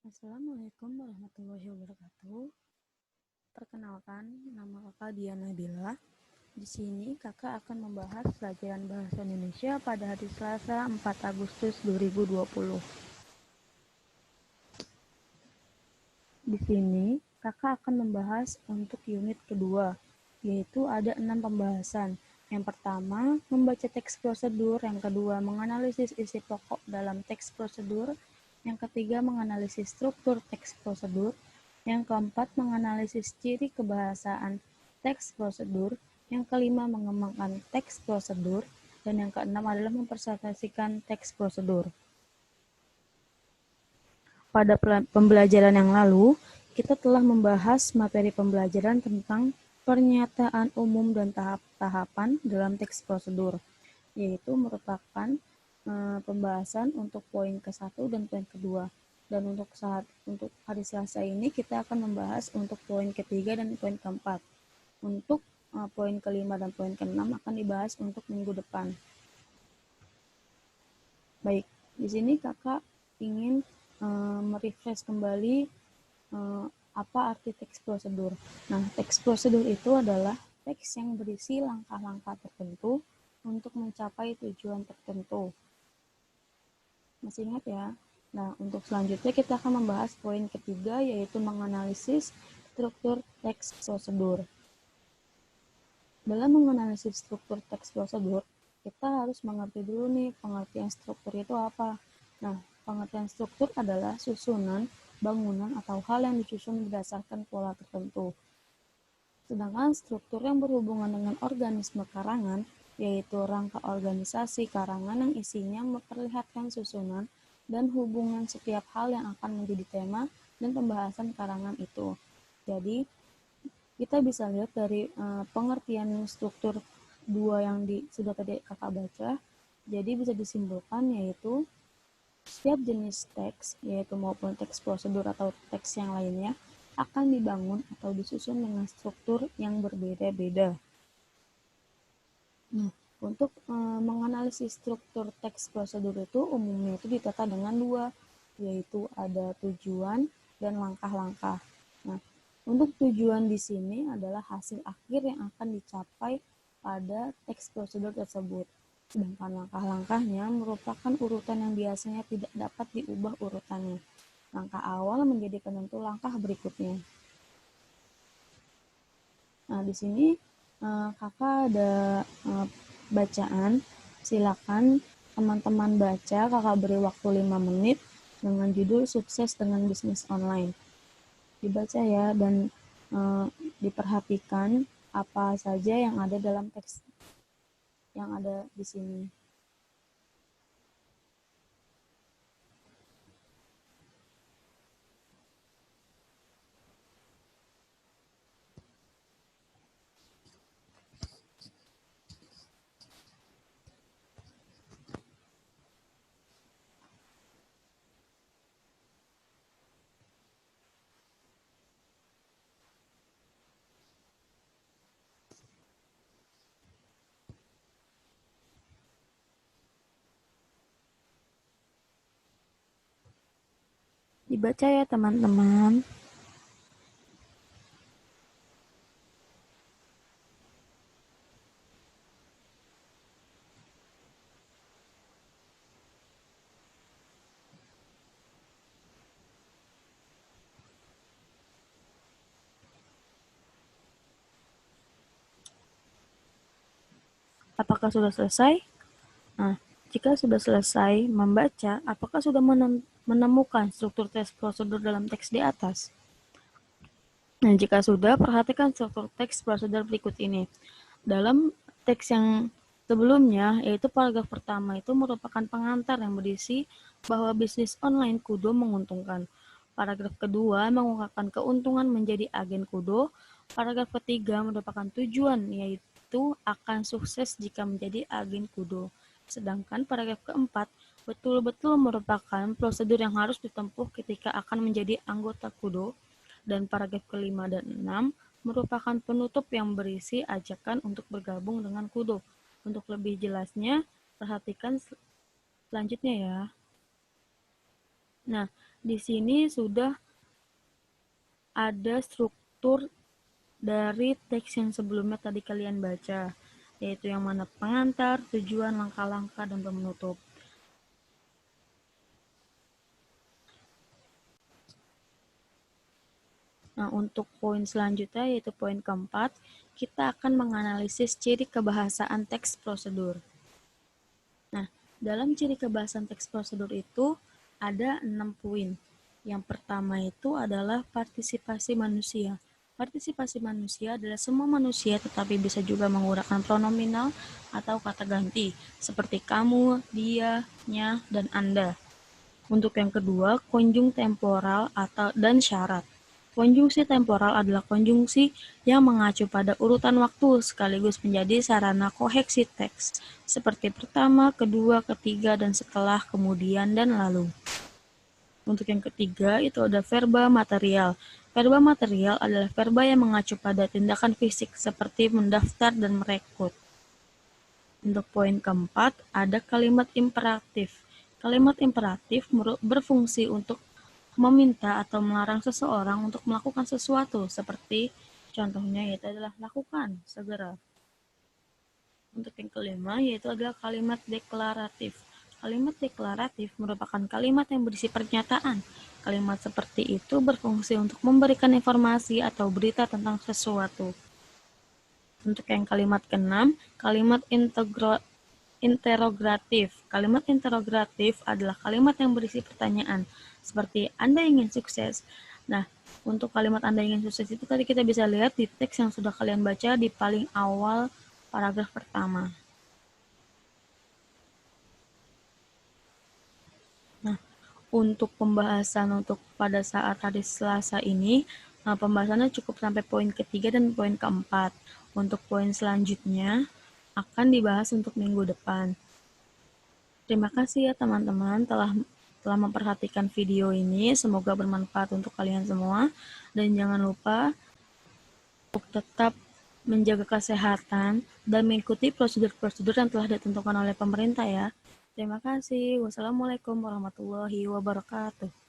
Assalamualaikum warahmatullahi wabarakatuh. Perkenalkan, nama kakak Diana Bila. Di sini kakak akan membahas pelajaran bahasa Indonesia pada hari Selasa 4 Agustus 2020. Di sini kakak akan membahas untuk unit kedua, yaitu ada 6 pembahasan. Yang pertama, membaca teks prosedur. Yang kedua, menganalisis isi pokok dalam teks prosedur. Yang ketiga, menganalisis struktur teks prosedur. Yang keempat, menganalisis ciri kebahasaan teks prosedur. Yang kelima, mengembangkan teks prosedur. Dan yang keenam adalah mempresentasikan teks prosedur. Pada pembelajaran yang lalu, kita telah membahas materi pembelajaran tentang pernyataan umum dan tahap-tahapan dalam teks prosedur, yaitu merupakan pembahasan untuk poin ke-1 dan poin kedua. Dan untuk hari Selasa ini kita akan membahas untuk poin ketiga dan poin keempat. Untuk poin kelima dan poin keenam akan dibahas untuk minggu depan. Baik, di sini kakak ingin merefresh kembali apa arti teks prosedur. Nah, teks prosedur itu adalah teks yang berisi langkah-langkah tertentu untuk mencapai tujuan tertentu. Masih ingat ya? Nah, untuk selanjutnya kita akan membahas poin ketiga, yaitu menganalisis struktur teks prosedur. Dalam menganalisis struktur teks prosedur, kita harus mengerti dulu nih pengertian struktur itu apa. Nah, pengertian struktur adalah susunan, bangunan, atau hal yang disusun berdasarkan pola tertentu. Sedangkan struktur yang berhubungan dengan organisme karangan, yaitu rangka organisasi karangan yang isinya memperlihatkan susunan dan hubungan setiap hal yang akan menjadi tema dan pembahasan karangan itu. Jadi, kita bisa lihat dari pengertian struktur 2 yang sudah tadi kakak baca, jadi bisa disimpulkan yaitu setiap jenis teks, yaitu maupun teks prosedur atau teks yang lainnya, akan dibangun atau disusun dengan struktur yang berbeda-beda. Nah, untuk menganalisis struktur teks prosedur itu umumnya itu ditata dengan 2, yaitu ada tujuan dan langkah-langkah. Nah, untuk tujuan di sini adalah hasil akhir yang akan dicapai pada teks prosedur tersebut. Sedangkan langkah-langkahnya merupakan urutan yang biasanya tidak dapat diubah urutannya. Langkah awal menjadi penentu langkah berikutnya. Nah, di sini kakak ada bacaan. Silakan teman-teman baca, kakak beri waktu 5 menit dengan judul Sukses dengan Bisnis Online. Dibaca ya, dan diperhatikan apa saja yang ada dalam teks yang ada di sini. Dibaca ya teman-teman. Apakah sudah selesai? Nah, jika sudah selesai membaca, apakah sudah menemukan struktur teks prosedur dalam teks di atas? Nah, jika sudah, perhatikan struktur teks prosedur berikut ini. Dalam teks yang sebelumnya, yaitu paragraf pertama itu merupakan pengantar yang berisi bahwa bisnis online Kudo menguntungkan. Paragraf kedua mengungkapkan keuntungan menjadi agen Kudo. Paragraf ketiga merupakan tujuan, yaitu akan sukses jika menjadi agen Kudo. Sedangkan paragraf keempat betul-betul merupakan prosedur yang harus ditempuh ketika akan menjadi anggota Kudo. Dan paragraf kelima dan 6 merupakan penutup yang berisi ajakan untuk bergabung dengan Kudo. Untuk lebih jelasnya, perhatikan selanjutnya ya. Nah, Di sini sudah ada struktur dari teks yang sebelumnya tadi kalian baca, yaitu yang mana pengantar, tujuan, langkah-langkah, dan penutup. Nah, untuk poin selanjutnya yaitu poin keempat, kita akan menganalisis ciri kebahasaan teks prosedur. Nah, dalam ciri kebahasaan teks prosedur itu ada 6 poin. Yang pertama itu adalah partisipasi manusia. Partisipasi manusia adalah semua manusia tetapi bisa juga menggunakan pronominal atau kata ganti, seperti kamu, dia, nya, dan Anda. Untuk yang kedua, konjung temporal dan syarat. Konjungsi temporal adalah konjungsi yang mengacu pada urutan waktu sekaligus menjadi sarana koheksi teks, seperti pertama, kedua, ketiga, dan setelah, kemudian, dan lalu. Untuk yang ketiga, itu ada verba material. Verba material adalah verba yang mengacu pada tindakan fisik seperti mendaftar dan merekrut. Untuk poin keempat, ada kalimat imperatif. Kalimat imperatif berfungsi untuk meminta atau melarang seseorang untuk melakukan sesuatu, seperti contohnya yaitu adalah lakukan segera. Untuk yang kelima yaitu adalah kalimat deklaratif. Kalimat deklaratif merupakan kalimat yang berisi pernyataan. Kalimat seperti itu berfungsi untuk memberikan informasi atau berita tentang sesuatu. Untuk yang kalimat keenam, kalimat interrogatif. Kalimat interrogatif adalah kalimat yang berisi pertanyaan, seperti Anda ingin sukses. Nah, untuk kalimat Anda ingin sukses itu tadi kita bisa lihat di teks yang sudah kalian baca di paling awal paragraf pertama. Nah, untuk pembahasan untuk pada saat hari Selasa ini, pembahasannya cukup sampai poin ketiga dan poin keempat. Untuk poin selanjutnya akan dibahas untuk minggu depan. Terima kasih ya teman-teman telah memperhatikan video ini. Semoga bermanfaat untuk kalian semua. Dan jangan lupa untuk tetap menjaga kesehatan dan mengikuti prosedur-prosedur yang telah ditentukan oleh pemerintah ya. Terima kasih. Wassalamualaikum warahmatullahi wabarakatuh.